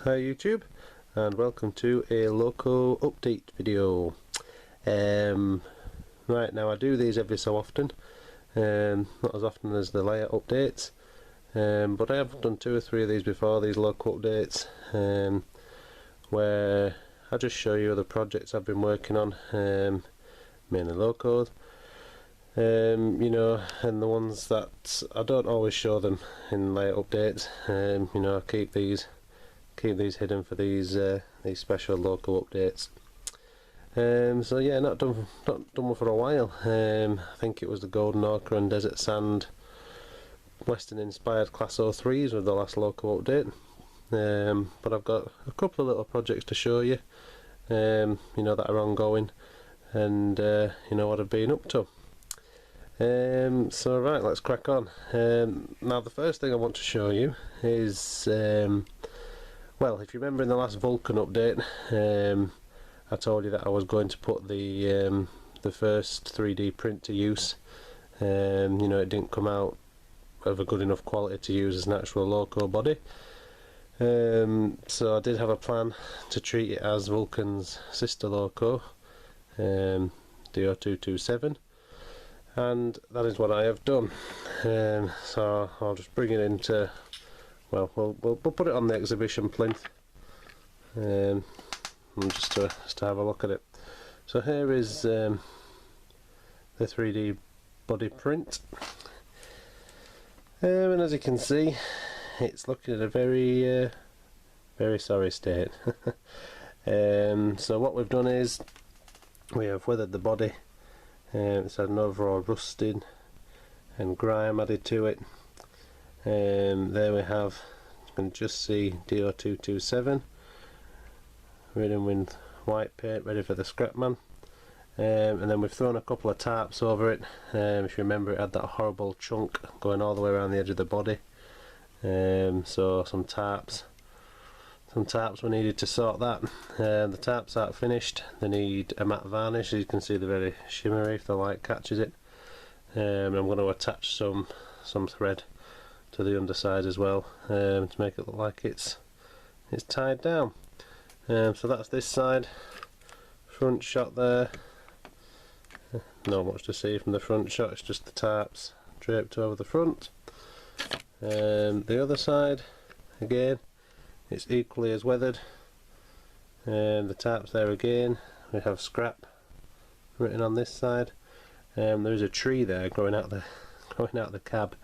Hi YouTube, and welcome to a Loco update video. Right now I do these every so often, not as often as the layer updates, but I have done 2 or 3 of these before, these Loco updates, where I just show you the projects I've been working on, mainly Locos, you know, and the ones that I don't always show them in layer updates. You know, I keep these hidden for these special Loco updates. So yeah, not done one for a while. I think it was the Golden Ochre and Desert Sand Western inspired Class 03s with the last Loco update. But I've got a couple of little projects to show you, you know, that are ongoing, and you know what I've been up to. So right, let's crack on. Now the first thing I want to show you is well, if you remember in the last Vulcan update, I told you that I was going to put the first 3D print to use. You know, it didn't come out of a good enough quality to use as an actual Loco body. So I did have a plan to treat it as Vulcan's sister Loco, DO227, and that is what I have done. So I'll just bring it into, well, we'll put it on the exhibition plinth, just to have a look at it. So here is the 3D body print, and as you can see, it's looking at a very sorry state. So what we've done is we have weathered the body. It's had an overall rusting and grime added to it. There we have, you can just see DO227 written with white paint, ready for the scrap man. And then we've thrown a couple of tarps over it. If you remember, it had that horrible chunk going all the way around the edge of the body. So some tarps were needed to sort that. The tarps aren't finished, they need a matte varnish. As you can see, they're very shimmery if the light catches it. I'm going to attach some thread to the underside as well, to make it look like it's tied down. So that's this side. Front shot there, not much to see from the front shot, it's just the tarps draped over the front. The other side, again, it's equally as weathered. The tarps there again, we have scrap written on this side. There is a tree there growing out the cab.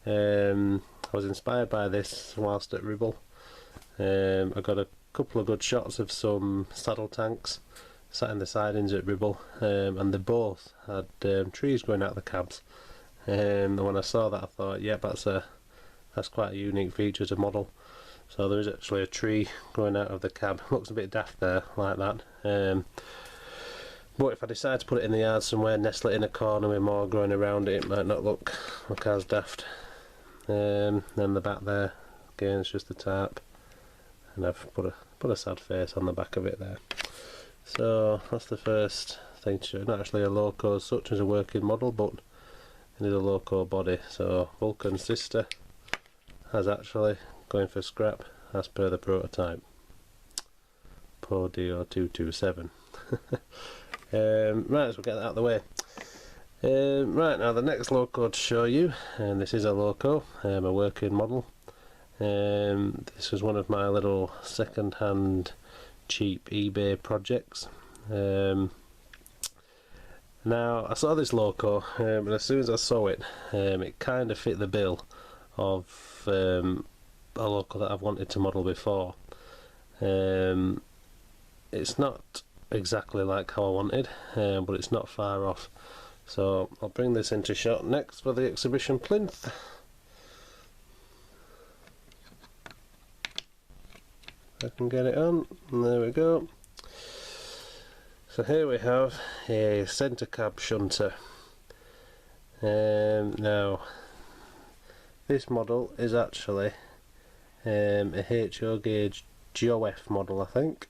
I was inspired by this whilst at Ribble. I got a couple of good shots of some saddle tanks sat in the sidings at Ribble, and they both had trees growing out of the cabs. And when I saw that, I thought, yep, that's quite a unique feature to model. So there is actually a tree growing out of the cab. Looks a bit daft there, like that. But if I decide to put it in the yard somewhere, nestle it in a corner with more growing around it, it might not look as daft. Then the back there, again, it's just the tarp, and I've put a sad face on the back of it there. So that's the first thing to show. Not actually a Loco as such as a working model, but it is a Loco body. So Vulcan's sister has actually going for scrap as per the prototype. Poor DO227. Right, so we'll get that out of the way. Right, now the next Loco to show you, and this is a Loco, a working model. This was one of my little second-hand cheap eBay projects. Now I saw this Loco, and as soon as I saw it, it kind of fit the bill of a Loco that I've wanted to model before. It's not exactly like how I wanted, but it's not far off. So I'll bring this into shot next for the exhibition plinth. I can get it on, and there we go. So here we have a centre cab shunter. Now this model is actually a HO gauge GOF model, I think.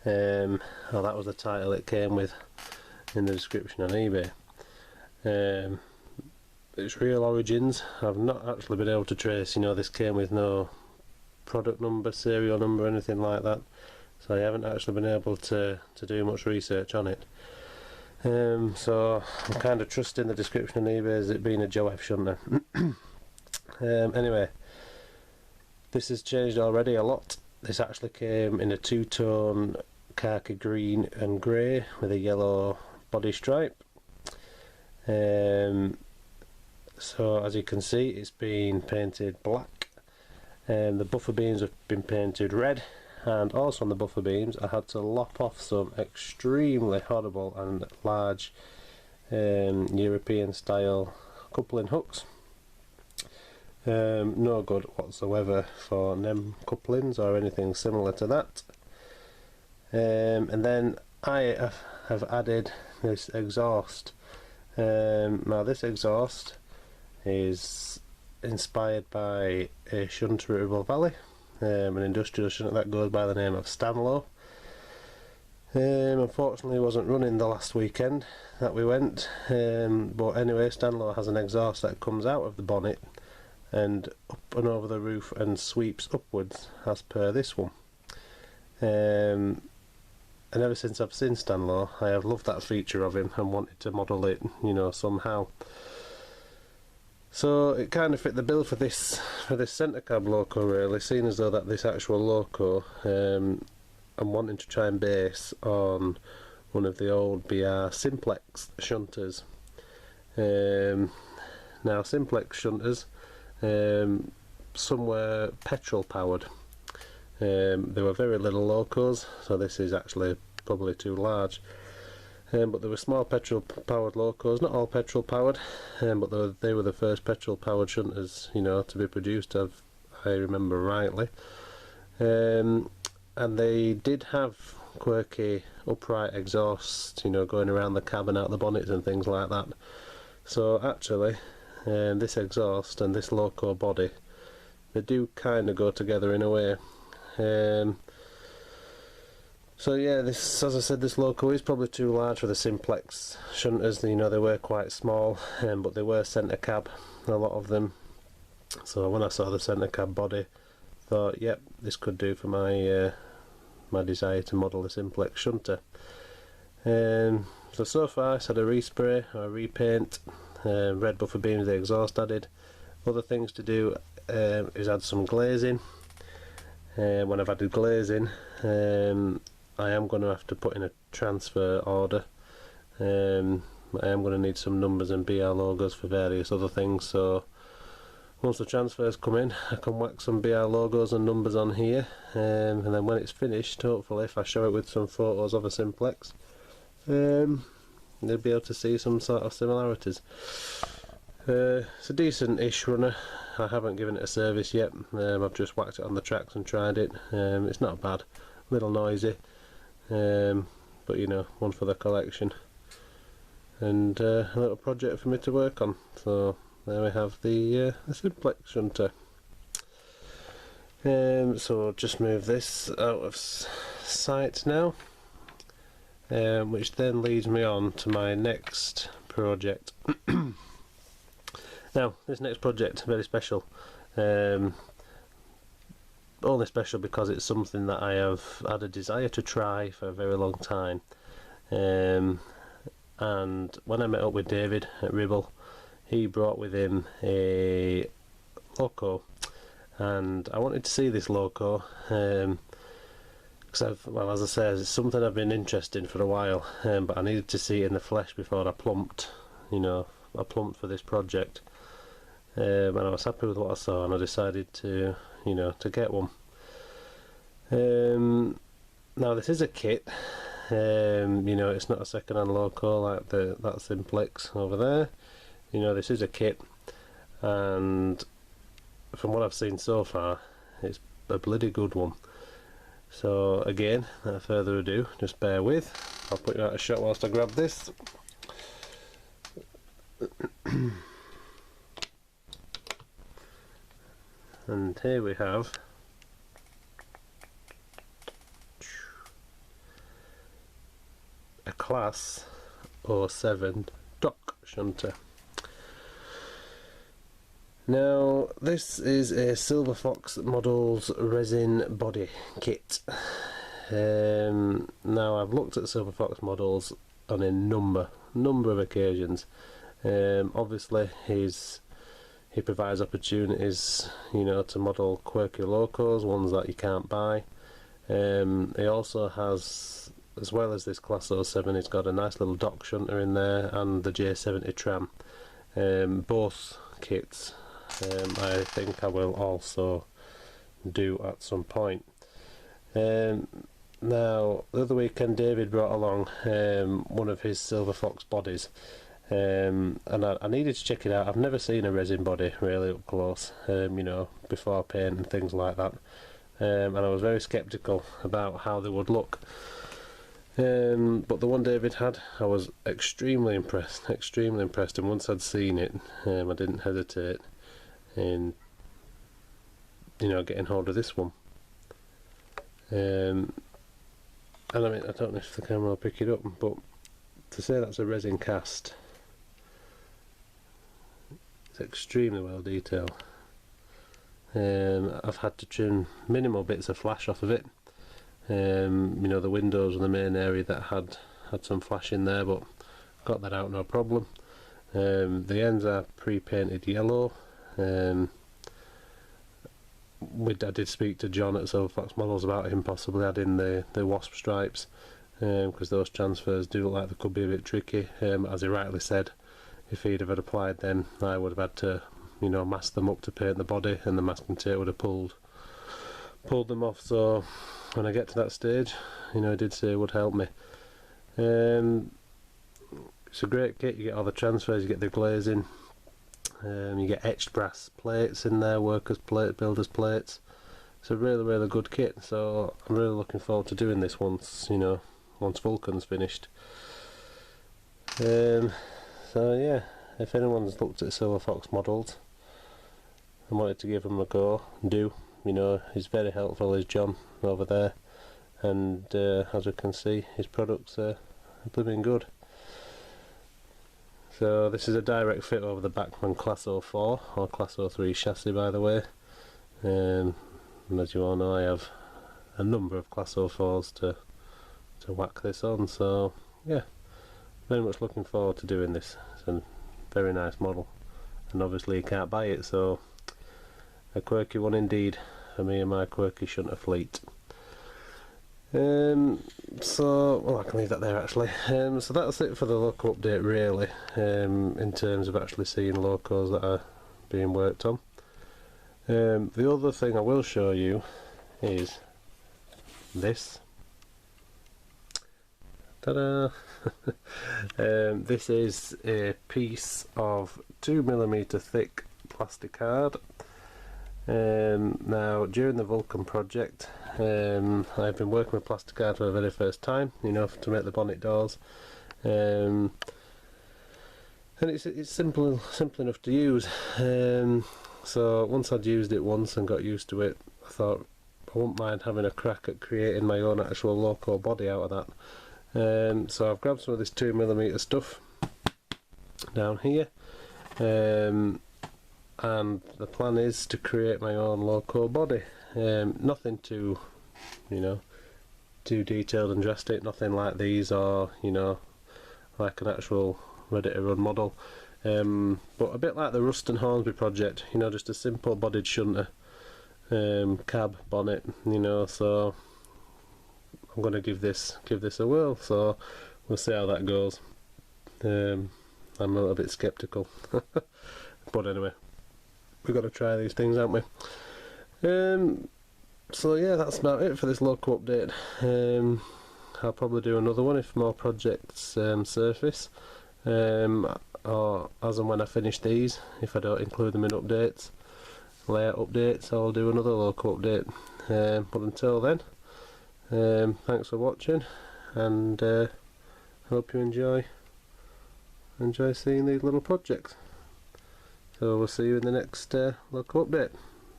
Oh, that was the title it came with in the description on eBay. Its real origins I've not actually been able to trace. You know, this came with no product number, serial number, anything like that, so I haven't actually been able to do much research on it. So I'm kind of trusting the description on eBay as it being a Joe F shunter. Anyway, this has changed already a lot. This actually came in a two-tone khaki green and grey with a yellow body stripe. So as you can see, it's been painted black, and the buffer beams have been painted red, and also on the buffer beams I had to lop off some extremely horrible and large European style coupling hooks. No good whatsoever for NEM couplings or anything similar to that. And then I have added this exhaust. Now this exhaust is inspired by a shunter at Ribble Valley, an industrial shunter that goes by the name of Stanlow. Unfortunately, it wasn't running the last weekend that we went, but anyway, Stanlow has an exhaust that comes out of the bonnet and up and over the roof and sweeps upwards, as per this one. And ever since I've seen Stanlow, I have loved that feature of him and wanted to model it, you know, somehow. So it kind of fit the bill for this centre cab Loco, really, seeing as though that this actual Loco I'm wanting to try and base on one of the old BR Simplex shunters. Now Simplex shunters, some were petrol powered. There were very little Locos, so this is actually probably too large. But there were small petrol powered Locos, not all petrol powered, but they were the first petrol powered shunters, you know, to be produced, if I remember rightly. And they did have quirky upright exhausts, you know, going around the cab and out the bonnets and things like that. So actually, this exhaust and this Loco body, they do kind of go together in a way. So yeah, this, as I said, this Loco is probably too large for the Simplex shunters. You know, they were quite small, but they were centre cab, a lot of them. So when I saw the centre cab body, I thought, yep, this could do for my my desire to model the Simplex shunter. So far, I had a respray or a repaint, red buffer beams, the exhaust added. Other things to do is add some glazing. When I've added glazing, I am going to have to put in a transfer order. I am going to need some numbers and BR logos for various other things, so once the transfers come in, I can whack some BR logos and numbers on here, and then when it's finished, hopefully if I show it with some photos of a Simplex, they'll be able to see some sort of similarities. It's a decent-ish runner. I haven't given it a service yet. I've just whacked it on the tracks and tried it. It's not bad, a little noisy, but you know, one for the collection, and a little project for me to work on. So there we have the Simplex shunter. So I'll just move this out of sight now, which then leads me on to my next project. Now, this next project, very special. Only special because it's something that I have had a desire to try for a very long time. And when I met up with David at Ribble, he brought with him a Loco, and I wanted to see this Loco because well, as I said, it's something I've been interested in for a while, but I needed to see it in the flesh before I plumped, you know, I plumped for this project. And I was happy with what I saw, and I decided to, you know, to get one. Now this is a kit. You know, it's not a second-hand Loco like that Simplex over there. You know, this is a kit, and from what I've seen so far, it's a bloody good one. So again, without further ado, just bear with. I'll put you out a shot whilst I grab this. And here we have a Class 07 dock shunter. Now this is a Silver Fox Models resin body kit. Now I've looked at Silver Fox Models on a number of occasions. Obviously he provides opportunities, you know, to model quirky locos, ones that you can't buy. He also has, as well as this Class 07, he's got a nice little dock shunter in there and the J70 tram. Both kits I think I will also do at some point. Now the other weekend David brought along one of his Silver Fox bodies, and I needed to check it out. I've never seen a resin body really up close, you know, before paint and things like that, and I was very sceptical about how they would look. But the one David had, I was extremely impressed, and once I'd seen it, I didn't hesitate in, you know, getting hold of this one. And I mean, I don't know if the camera will pick it up, but to say that's a resin cast, it's extremely well detailed. I've had to trim minimal bits of flash off of it. You know, the windows and the main area that had some flash in there, but got that out no problem. The ends are pre-painted yellow. I did speak to John at Silver Fox Models about him possibly adding the wasp stripes, because those transfers do look like they could be a bit tricky. As he rightly said, if he'd have applied them, I would have had to, you know, mask them up to paint the body, and the masking tape would have pulled them off. So when I get to that stage, you know, he did say it would help me. It's a great kit. You get all the transfers, you get the glazing, you get etched brass plates in there, workers' plate, builders' plates. It's a really good kit, so I'm really looking forward to doing this once, you know, once Vulcan's finished. So yeah, if anyone's looked at Silver Fox Models and wanted to give them a go, do. You know, he's very helpful, is John over there, and as we can see, his products are blooming good. So this is a direct fit over the back from Class 04 or Class 03 chassis, by the way. And as you all know, I have a number of Class 04s to whack this on, so yeah, very much looking forward to doing this. It's a very nice model, and obviously you can't buy it, so a quirky one indeed for me and my quirky shunter fleet. So, well, I can leave that there actually. So that's it for the Loco update really, in terms of actually seeing locos that are being worked on. The other thing I will show you is this. Ta-da! This is a piece of 2mm thick plastic card. Now during the Vulcan project, I've been working with plastic card for the very first time, you know, to make the bonnet doors, and it's simple enough to use. So once I'd used it once and got used to it, I thought I wouldn't mind having a crack at creating my own actual Loco body out of that. So I've grabbed some of this 2mm stuff down here, and the plan is to create my own Loco body. Nothing too, you know, too detailed and drastic, nothing like these, or, you know, like an actual ready to run model, but a bit like the Rust and Hornsby project, you know, just a simple bodied shunter, cab, bonnet, you know. So I'm going to give this a whirl, so we'll see how that goes. I'm a little bit sceptical but anyway, we've got to try these things, haven't we? So yeah, that's about it for this Loco update. I'll probably do another one if more projects surface, or as and when I finish these, if I don't include them in updates, layout updates, I'll do another Loco update. But until then, thanks for watching, and I hope you enjoy seeing these little projects. So we'll see you in the next Loco update.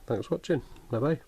Thanks for watching. Bye bye.